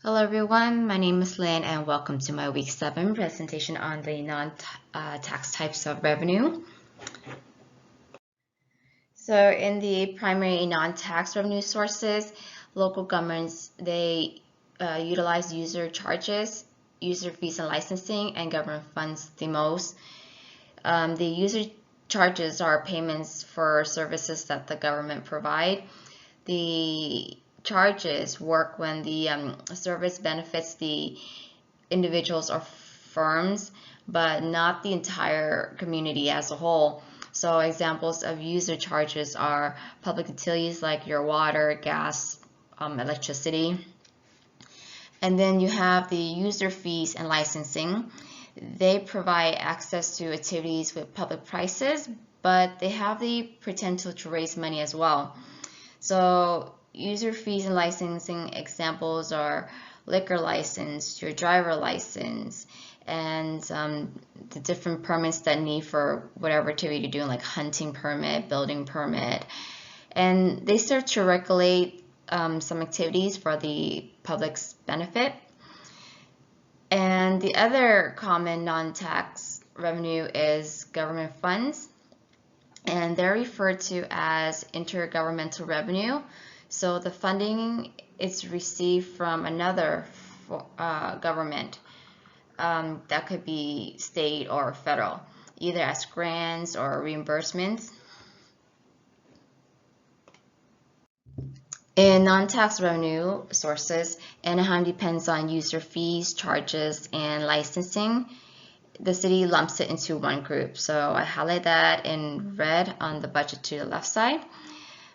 Hello everyone, my name is Lynn and welcome to my week 7 presentation on the non-tax types of revenue. So in the primary non-tax revenue sources, local governments, they utilize user charges, user fees and licensing, and government funds the most. The user charges are payments for services that the government provide. The charges work when the service benefits the individuals or firms, but not the entire community as a whole. So examples of user charges are public utilities like your water, gas, electricity. And then you have the user fees and licensing. They provide access to activities with public prices, but they have the potential to raise money as well. So user fees and licensing examples are liquor license, your driver license, and the different permits that need for whatever activity you're doing, like hunting permit, building permit. And they serve to regulate some activities for the public's benefit. And the other common non-tax revenue is government funds, and they're referred to as intergovernmental revenue. So the funding is received from another government, that could be state or federal, either as grants or reimbursements. In non-tax revenue sources, Anaheim depends on user fees, charges, and licensing. The city lumps it into one group. So I highlight that in red on the budget to the left side.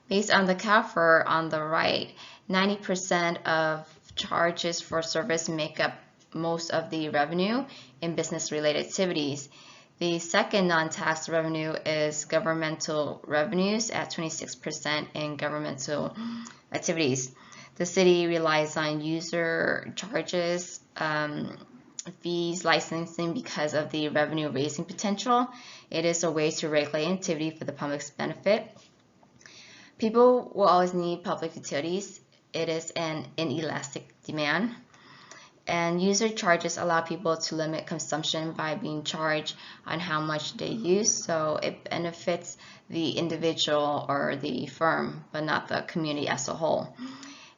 Based on the CalFIR on the right, 90% of charges for service make up most of the revenue in business-related activities. The second non-tax revenue is governmental revenues at 26% in governmental activities. The city relies on user charges, fees, licensing because of the revenue raising potential. It is a way to regulate activity for the public's benefit. People will always need public utilities. It is an inelastic demand. And user charges allow people to limit consumption by being charged on how much they use. So it benefits the individual or the firm, but not the community as a whole.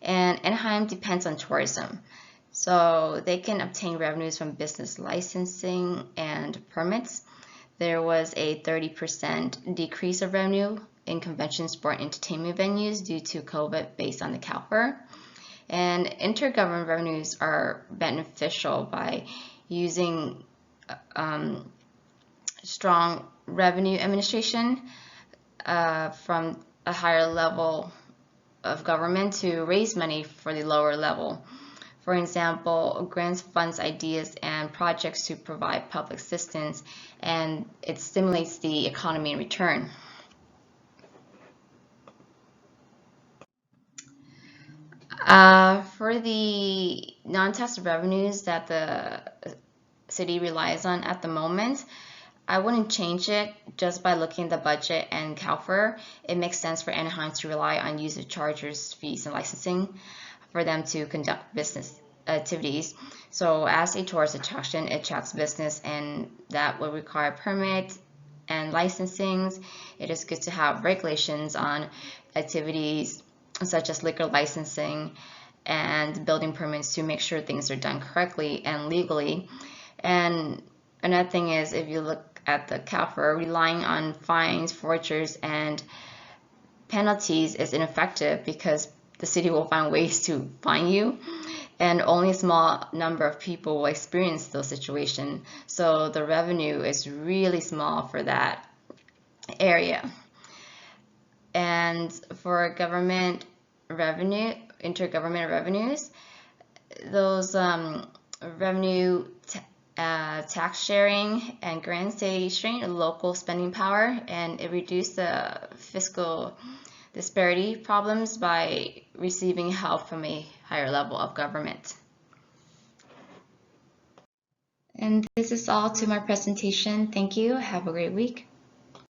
And Anaheim depends on tourism. So they can obtain revenues from business licensing and permits. There was a 30% decrease of revenue in convention, sport, and entertainment venues due to COVID based on the CalFIR. And intergovernment revenues are beneficial by using strong revenue administration from a higher level of government to raise money for the lower level. For example, grants funds ideas and projects to provide public assistance, and it stimulates the economy in return. For the non-tax revenues that the city relies on at the moment, I wouldn't change it just by looking at the budget and CalFIR. It makes sense for Anaheim to rely on user charges, fees, and licensing for them to conduct business activities. So as a tourist attraction, it attracts business, and that will require permits and licensings. It is good to have regulations on activities such as liquor licensing and building permits to make sure things are done correctly and legally. And another thing is, if you look at the CalFIR, relying on fines, forfeitures, and penalties is ineffective because the city will find ways to fine you, and only a small number of people will experience those situations. So the revenue is really small for that area. And for government revenue, intergovernment revenues, those revenue tax sharing and grants, they strain local spending power, and it reduces the fiscal disparity problems by receiving help from a higher level of government. And this is all to my presentation. Thank you. Have a great week.